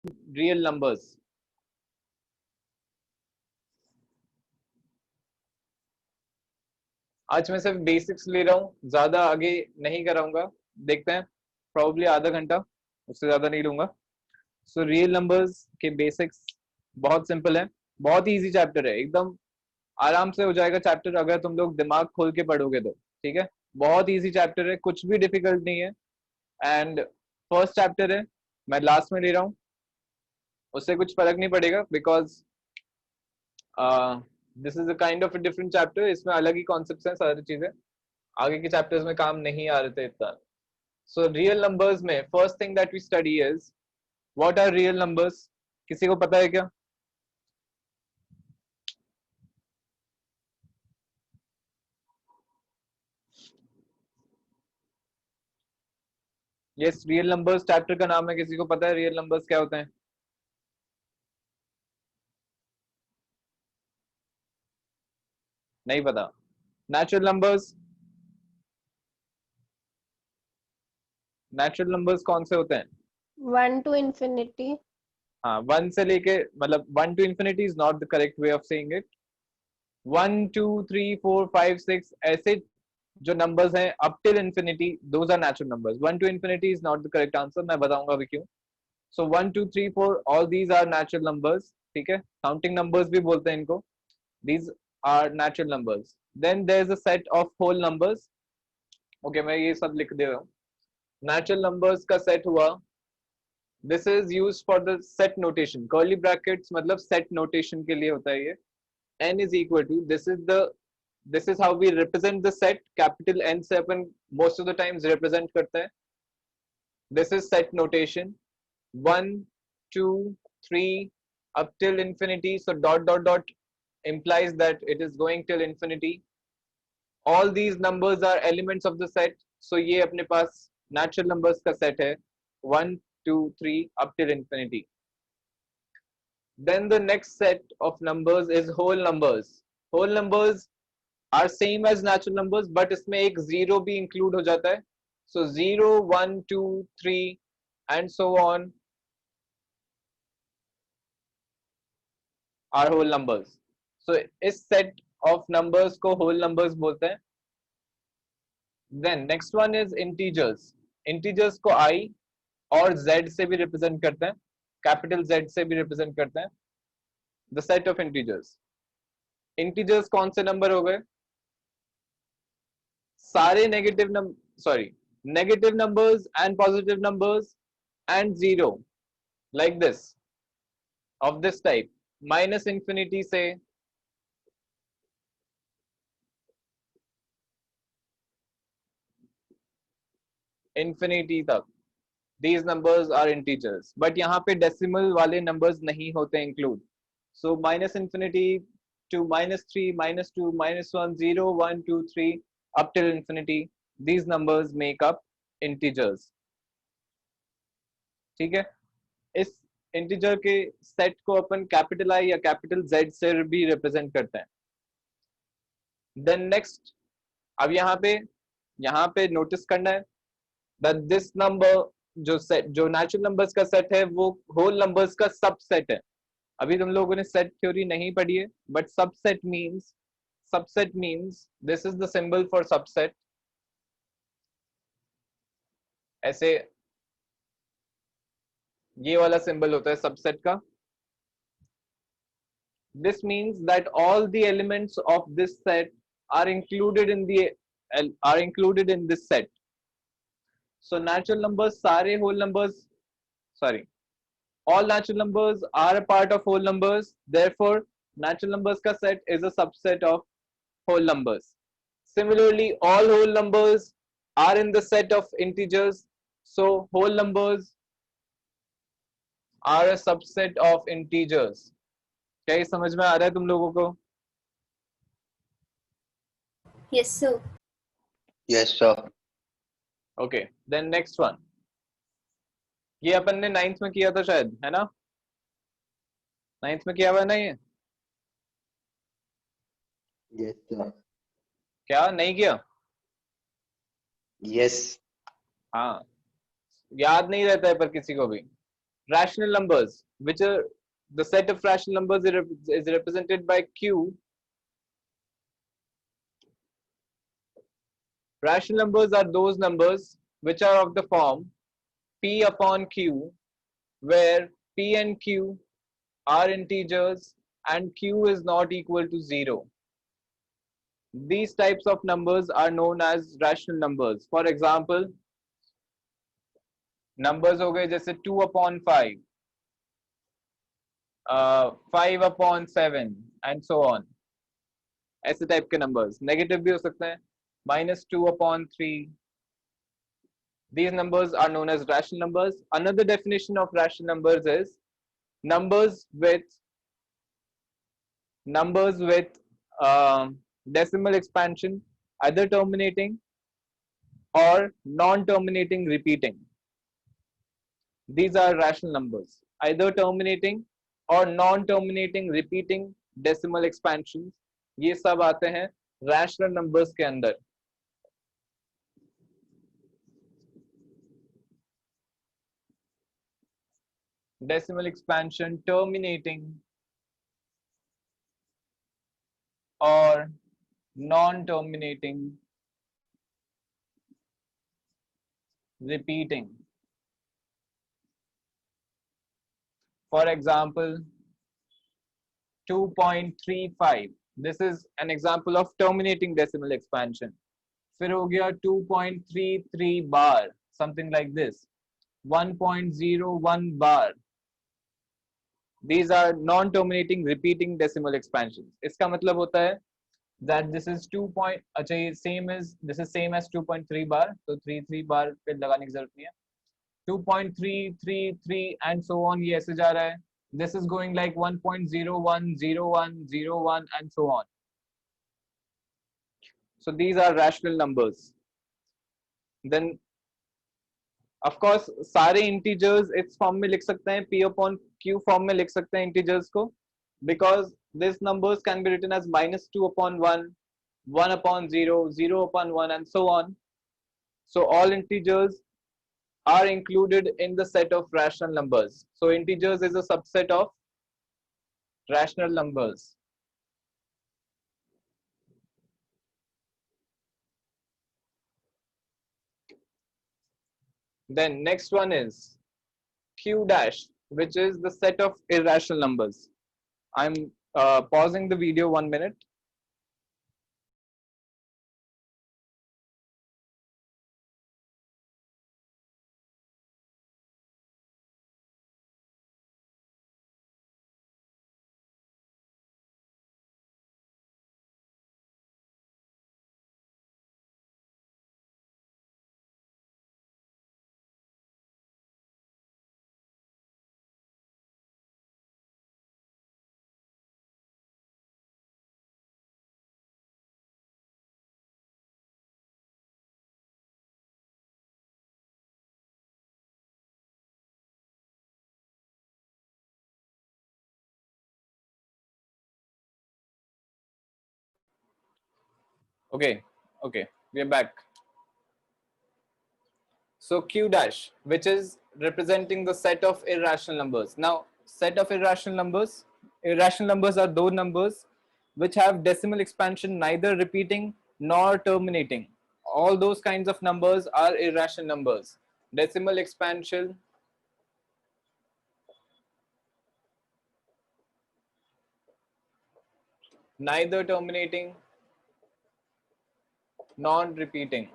Real numbers. आज मैं सिर्फ बेसिक्स ले रहा हूँ, ज्यादा आगे नहीं कराऊंगा, देखते हैं, प्रॉब्ली आधा घंटा, उससे ज्यादा नहीं लूंगा। सो रियल नंबर्स के बेसिक्स बहुत सिंपल है, बहुत ही इजी चैप्टर है, एकदम आराम से हो जाएगा चैप्टर अगर तुम लोग दिमाग खोल के पढ़ोगे तो। ठीक है, बहुत इजी चैप्टर है, कुछ भी डिफिकल्ट नहीं है। एंड फर्स्ट चैप्टर है, मैं लास्ट में ले रहा हूँ, उससे कुछ फर्क नहीं पड़ेगा, because this is a kind of a different chapter, इसमें अलग ही कॉन्सेप्ट हैं, सारी चीजें आगे के चैप्टर्स में काम नहीं आ रहे थे इतना। सो रियल नंबर्स में first thing that we study is what are real numbers. किसी को पता है क्या? यस, रियल नंबर्स चैप्टर का नाम है, किसी को पता है रियल नंबर्स क्या होते हैं? नहीं पता? नेचुरल नंबर्स, नेचुरल नंबर्स कौन से होते हैं? 1 to infinity। हाँ, वन से लेके, मतलब one two infinity is not the correct way of saying it. 1 2 3 4 5 6 ऐसे जो नंबर्स हैं up till infinity, those are natural numbers. 1 to infinity is not the correct answer, मैं बताऊंगा अभी क्यों। So 1 2 3 4 all these are natural numbers, ठीक है, counting numbers भी बोलते हैं इनको। These are natural numbers. Then there is a set of whole numbers. Okay, मैं ये सब लिख दे रहा हूँ। नेचुरल नंबर्स का सेट हुआ, this is use for the set notation, curly brackets मतलब सेट नोटेशन के लिए होता है ये। n is equal to, this is how we represent the set, capital N से अपन most of the times represent करते हैं। this is set notation, 1 2 3 up till infinity, so dot dot dot implies that it is going till infinity। all these numbers are elements of the set, so ये अपने पास natural numbers का set है, 1 2 3 up till infinity। then the next set of numbers is whole numbers। whole numbers are same as natural numbers, but इसमें एक zero भी include हो जाता है। so 0 1 2 3 and so on are whole numbers। so इस set of numbers को whole numbers बोलते हैं। then next one is integers। integers को I और Z से भी represent करते हैं, capital Z से भी represent करते हैं। the set of integers, integers कौन से number हो गए? सारे negative negative numbers and positive numbers and zero, like this, of this type, minus infinity से infinity तक, these numbers are integers। but यहाँ पे decimal वाले numbers नहीं होते include। so minus infinity to -3 -2 -1 0 1 2 3 up till infinity, these numbers make up integers। ठीक है, इस इंटीजर के सेट को अपन कैपिटल आई या कैपिटल जेड से भी रिप्रेजेंट करते हैं। देन नेक्स्ट, अब यहाँ पे नोटिस करना है दैट दिस नंबर, जो नेचुरल नंबर्स का सेट है वो होल नंबर्स का सबसेट है। अभी तुम लोगों ने सेट थ्योरी नहीं पढ़ी है, but subset means this is the symbol for subset. ऐसे ये वाला सिंबल होता है सबसेट का। this means that all the elements of this set are included in this set। so natural numbers सारे whole numbers, sorry, all natural numbers are a part of whole numbers, therefore natural numbers का set is a subset of whole numbers। similarly all whole numbers are in the set of integers, so whole numbers are a subset of integers। क्या ये समझ में आ रहा है तुम लोगों को? Yes sir। Yes, sir. Okay, then next one, ये अपन ने नाइन्थ में किया था शायद, है ना? नाइन्थ में किया हुआ है ना ये? Yes, sir. क्या नहीं किया? Yes. हाँ, याद नहीं रहता है पर किसी को भी। rational numbers, which are the set of rational numbers is represented by Q. Rational numbers are those numbers which are of the form P upon Q, where P and Q are integers and Q is not equal to 0. These types of numbers are known as rational numbers. For example, numbers हो गए जैसे 2 upon 5, 5 upon 7 and so on. ऐसे type के numbers. Negative भी हो सकते हैं, -2 upon 3. These numbers are known as rational numbers. Another definition of rational numbers is numbers with decimal expansion, either terminating or non-terminating repeating. These are rational numbers, either terminating or non-terminating repeating decimal expansions. ये सब आते हैं rational numbers के अंदर. Decimal expansion, terminating or non-terminating repeating. For example, 2.35. This is an example of terminating decimal expansion. फिर हो गया 2.33 bar, something like this. 1.01 bar. These are non-terminating repeating decimal expansions. इसका मतलब होता है that this is 2. अच्छा ये this is same as 2.3 bar, तो 33 bar पे लगाने की जरूरत नहीं है. 2.333 and so on, ये ऐसे जा रहा है. This is going like 1.010101 and so on. So these are rational numbers. Then of course सारे integers इस form में लिख सकते हैं, P upon Q form में लिख सकते हैं integers को, because these numbers can be written as -2 upon 1, 1 upon 0, 0 upon 1 and so on. So all integers are included in the set of rational numbers. So integers is a subset of rational numbers. Then next one is Q dash, which is the set of irrational numbers. I'm pausing the video 1 minute. Okay, we are back. So Q dash, which is representing the set of irrational numbers. Now, set of irrational numbers are those numbers which have decimal expansion neither repeating nor terminating. All those kinds of numbers are irrational numbers. Decimal expansion, neither terminating, non-repeating.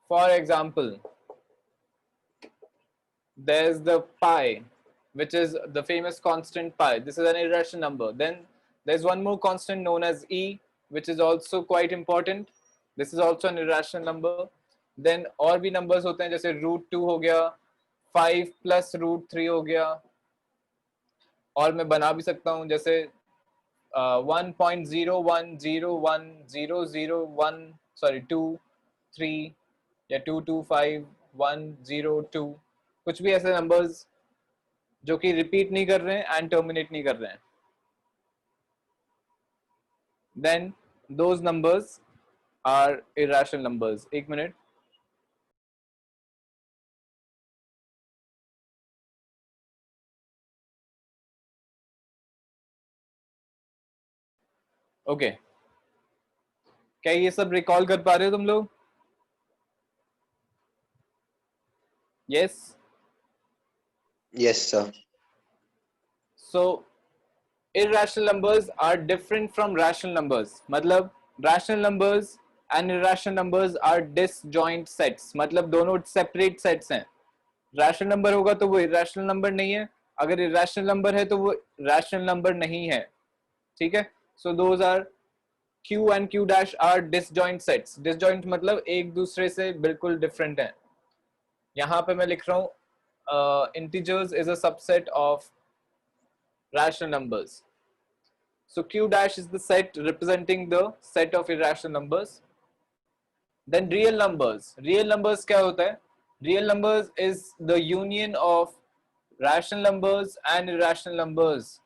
For example, there's the pi, which is the famous constant pi. This is an irrational number. Then there's one more constant known as e, which is also quite important. This is also an irrational number. Then और भी numbers होते हैं जैसे √2 हो गया, 5 plus √3 हो गया, और मैं बना भी सकता हूँ जैसे 1.0101001 sorry 23 या 225102, कुछ भी ऐसे numbers जो कि repeat नहीं कर रहे हैं and terminate नहीं कर रहे हैं. Then those numbers are irrational numbers. एक मिनट. ओके, क्या ये सब रिकॉल कर पा रहे हो तुम लोग? Yes. Yes, sir. So irrational numbers are different from rational numbers. मतलब rational numbers and irrational numbers are disjoint sets. मतलब दोनों separate sets हैं. rational number होगा तो वो irrational number नहीं है, अगर irrational number है तो वो rational number नहीं है. ठीक है. So those are Q and Q dash are disjoint sets. Disjoint मतलब एक दूसरे से बिल्कुल different है. यहाँ पे मैं लिख रहा हूँ integers is a subset of rational numbers. So Q dash is the set representing the set of irrational numbers. Then real numbers. Real numbers क्या होता है? Real numbers is the union of rational numbers and irrational numbers.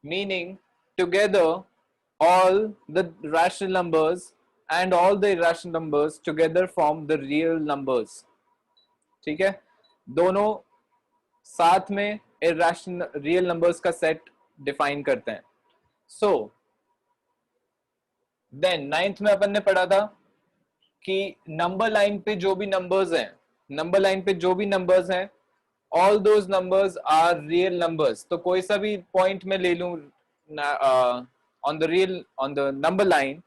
Meaning together all the rational numbers and all the irrational numbers together form the real numbers. ठीक है? दोनों साथ में irrational real numbers का set define करते हैं. So then ninth में अपन ने पढ़ा था कि नंबर लाइन पे जो भी नंबर्स हैं, नंबर लाइन पे जो भी नंबर्स हैं, all those numbers are real numbers. तो कोई सा भी पॉइंट में ले लूं on the number line,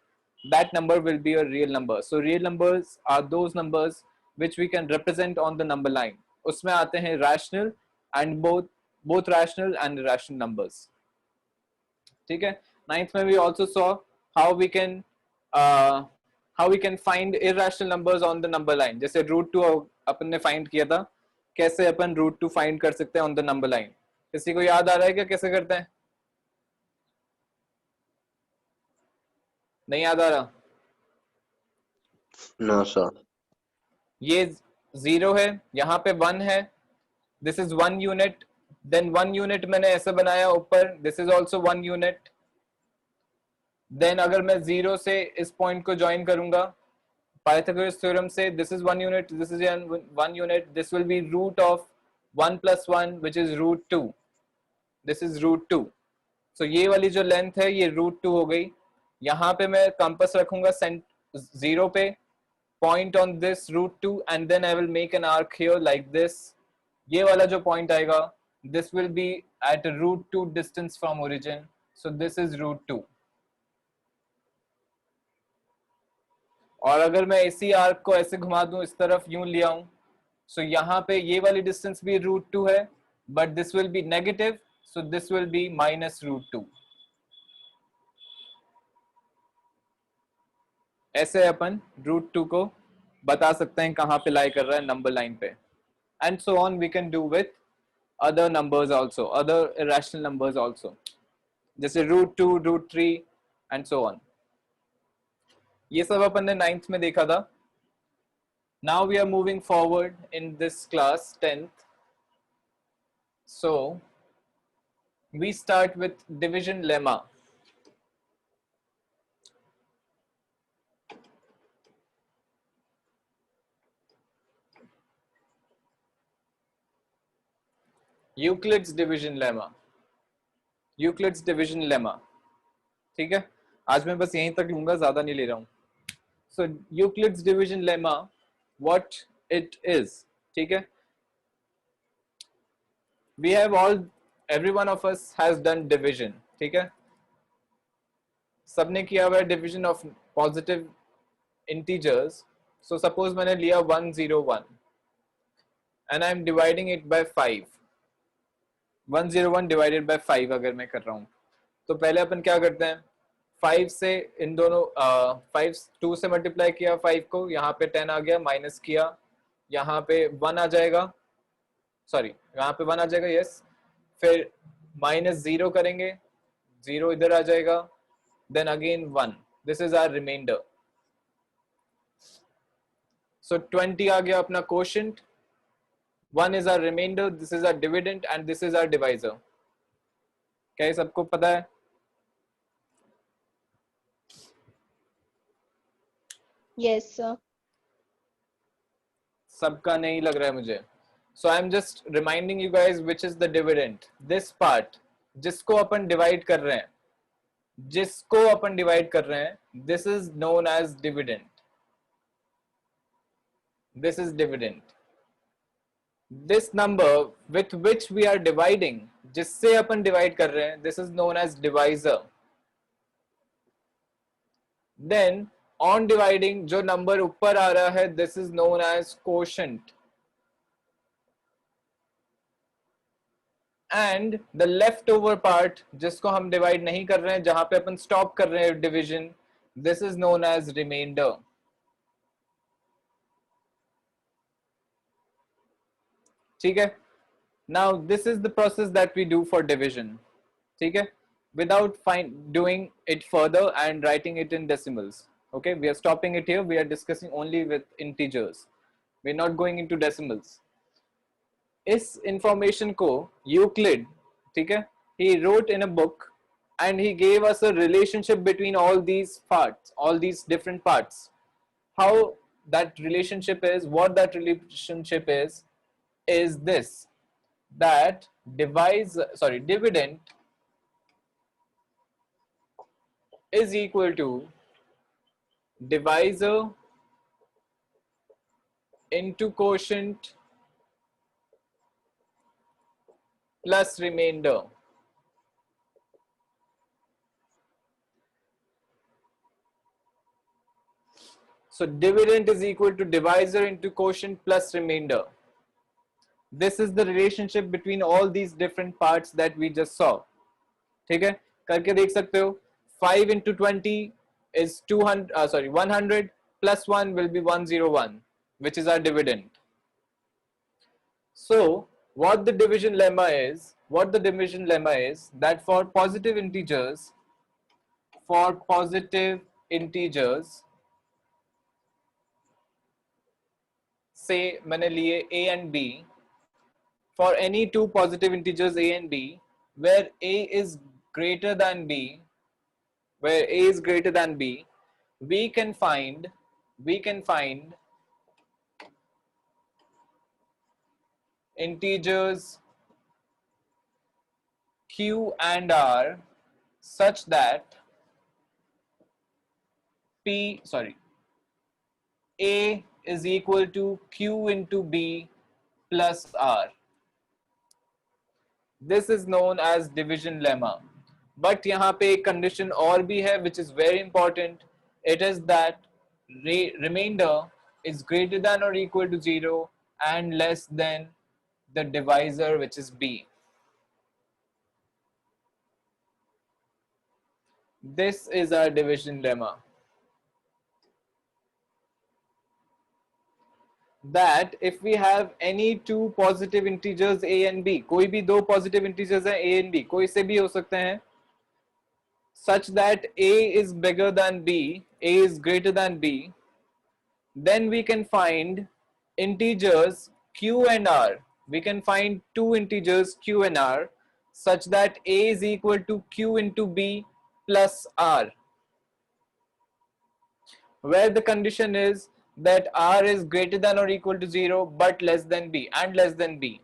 that number will be a real number. So real numbers are those numbers which we can represent on the number line. उसमें आते हैं rational and both rational and irrational numbers. ठीक है. Ninth में we also saw how we can find irrational numbers on the number line. जैसे √2 अपन ने find किया था, कैसे अपन √2 find कर सकते हैं on the number line. किसी को याद आ रहा है क्या कैसे करते हैं? नहीं याद आ रहा? No, sir. ये 0 है, यहाँ पे 1 है, this is 1 unit. Then 1 unit मैंने ऐसे बनाया ऊपर, this is also 1 unit. Then अगर मैं 0 से इस पॉइंट को ज्वाइन करूंगा Pythagoras theorem से, this is 1 unit, this is 1 unit, this will be root of 1 plus 1 which is √2. This is √2. So ये वाली जो लेंथ है ये √2 हो गई. यहाँ पे मैं कंपास रखूंगा 0 पे, point on this √2 and then I will make an arc here like this. ये वाला जो point आएगा, this will be at a √2 distance from origin. So this is √2. और अगर मैं इसी आर्क को ऐसे घुमा दूं, इस तरफ यूं ले आऊं, सो यहाँ पे ये वाली डिस्टेंस भी √2 है, but this will be negative, so this will be -√2. ऐसे अपन √2 को बता सकते हैं कहाँ पे लाई कर रहा है नंबर लाइन पे. And so on we can do with other numbers also, other irrational numbers also, जैसे √2, √3 एंड सो ऑन. ये सब अपन ने नाइन्थ में देखा था. Now we are moving forward in this class 10th. So we start with division lemma. Euclid's division lemma. Euclid's division lemma. ठीक है, आज मैं बस यहीं तक लूंगा, ज्यादा नहीं ले रहा हूं. So Euclid's division lemma, what it is, ठीक है. We have every one of us has done division, ठीक है. सबने किया हुआ है division of positive integers. So suppose मैंने लिया 101 and I am dividing it by 5. 101 divided by 5 अगर मैं कर रहा हूँ, तो पहले अपन क्या करते हैं, 5 से इन दोनों 2 से मल्टीप्लाई किया 5 को, यहाँ पे 10 आ गया, माइनस किया, यहाँ पे 1 आ जाएगा, सॉरी यहाँ पे 1 आ जाएगा, यस. फिर -0 करेंगे, 0 इधर आ जाएगा, then again 1. This is our reminder. सो 20 आ गया अपना quotient, 1 is our remainder, this is our dividend and this is our divisor. क्या ये सबको पता है? Yes, sir. सबका नहीं लग रहा है मुझे. So I'm just reminding you guys which is the dividend. This part जिसको अपन divide कर रहे हैं, this is known as dividend. This is dividend. This number with which we are dividing, जिससे अपन divide कर रहे हैं, this is known as divisor. Then on dividing जो number ऊपर आ रहा है, this is known as quotient. And the leftover part जिसको हम divide नहीं कर रहे हैं, जहां पे अपन stop कर रहे हैं division, this is known as remainder. ठीक है? Now this is the process that we do for division. ठीक है? Without doing it further and writing it in decimals. Okay, we are stopping it here. We are discussing only with integers. We are not going into decimals. इस information को Euclid, ठीक है? He wrote in a book and he gave us a relationship between all these parts, all these different parts. How that relationship is, what that relationship is this, that dividend is equal to divisor into quotient plus remainder. So dividend is equal to divisor into quotient plus remainder. This is the relationship between all these different parts that we just saw. ठीक है? करके देख सकते हो. 5 into 20 is 100 plus 1 will be 101, which is our dividend. So what the division lemma is that for positive integers, say मैंने लिए a and b, for any two positive integers a and b, where a is greater than b, we can find integers q and r such that a is equal to q into b plus r. This is known as division lemma. But यहाँ पे एक condition और भी है which is very important. It is that remainder is greater than or equal to 0 and less than the divisor, which is b. This is our division lemma. That if we have any two positive integers a and b, कोई भी दो positive integers हैं a and b, कोई से भी हो सकते हैं, such that a is bigger than b, a is greater than b, then we can find integers q and r. We can find two integers q and r such that a is equal to q into b plus r, where the condition is that r is greater than or equal to 0 but less than b and less than b.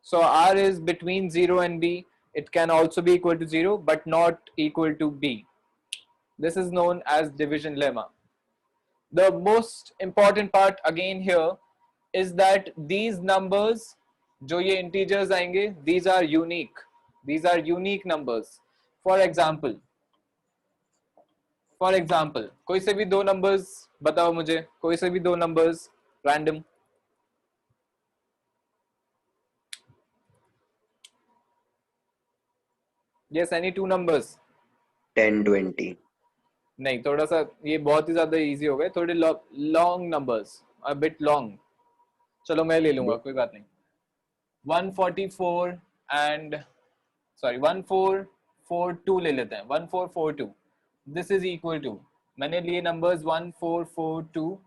So r is between 0 and b. It can also be equal to 0 but not equal to b. This is known as division lemma. The most important part again here is that these numbers, जो ये integers आएंगे, these are unique. These are unique numbers. For example, कोई से भी दो numbers बताओ मुझे, कोई से भी दो numbers random. Yes, any two numbers. 10, 20. नहीं, थोड़ा सा ये बहुत ही ज्यादा इजी हो गए, थोड़े long numbers, a bit long. चलो मैं ले लूंगा, कोई बात नहीं. 144 and 1442 ले लेते हैं. 1442. This is equal to, मैंने लिए numbers 1442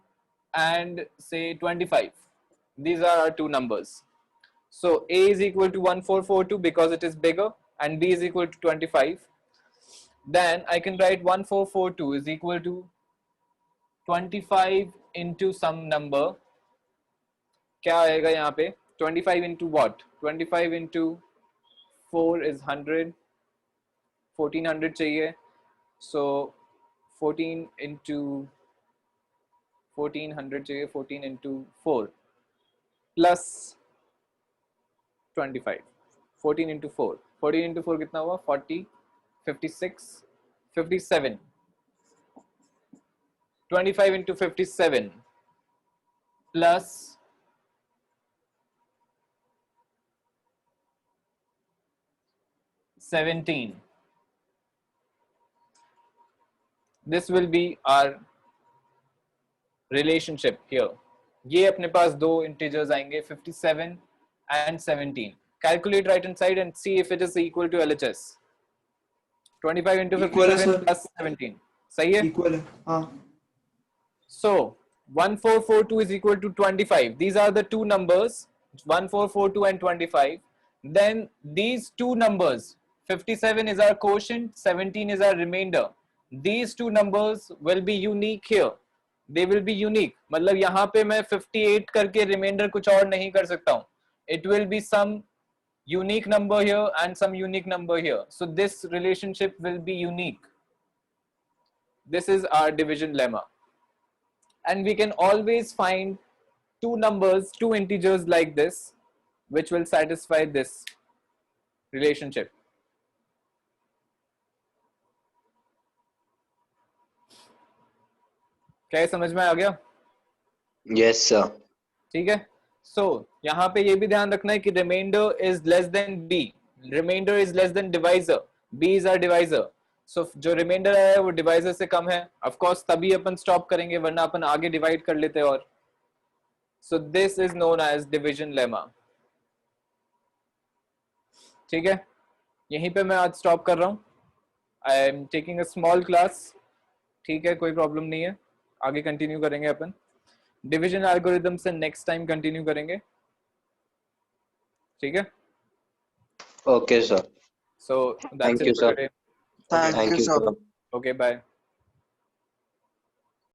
and say 25. These are our two numbers. So a is equal to 1442 because it is bigger and b is equal to 25. Then I can write 1442 is equal to 25 into some number, क्या आएगा यहाँ पे? 25 into what? 25 into 4 is 100, 1400 चाहिए, so 14 into 1400 चाहिए, 14 into 4 plus 25, 14 into 4, 14 into 4 कितना हुआ? 40, 56, 57, 25 into 57 plus 17. This will be our relationship here. ये अपने पास दो integers आएंगे 57 and 17. Calculate right hand side and see if it is equal to LHS. 25 into Equal है, 57 sir. plus 17. सही है? Equal है, हाँ. So 1442 is equal to 25. These are the two numbers, 1442 and 25. Then these two numbers, 57 is our quotient, 17 is our remainder. These two numbers will be unique here. They will be unique. मतलब यहाँ पे मैं 58 करके remainder कुछ और नहीं कर सकता हूँ. It will be some unique number here and some unique number here. So this relationship will be unique. This is our division lemma. And we can always find two numbers, two integers like this, which will satisfy this relationship. क्या ये समझ में आ गया? Yes, sir. ठीक है. So यहाँ पे ये भी ध्यान रखना है कि remainder is less than b, remainder is less than divisor, b is our divisor. So जो remainder है वो divisor से कम है. Of course तभी अपन stop करेंगे, वरना अपन आगे divide कर लेते और. So this is known as division lemma. ठीक है, यहीं पे मैं आज stop कर रहा हूँ. I am taking a small class. ठीक है, कोई problem नहीं है, आगे continue करेंगे अपन. डिविजन एल्गोरिथम से नेक्स्ट टाइम कंटिन्यू करेंगे. ठीक है. Okay, sir. So that's Thank it you, for sir. Today. Thank Thank you, you, sir. sir. Okay, bye.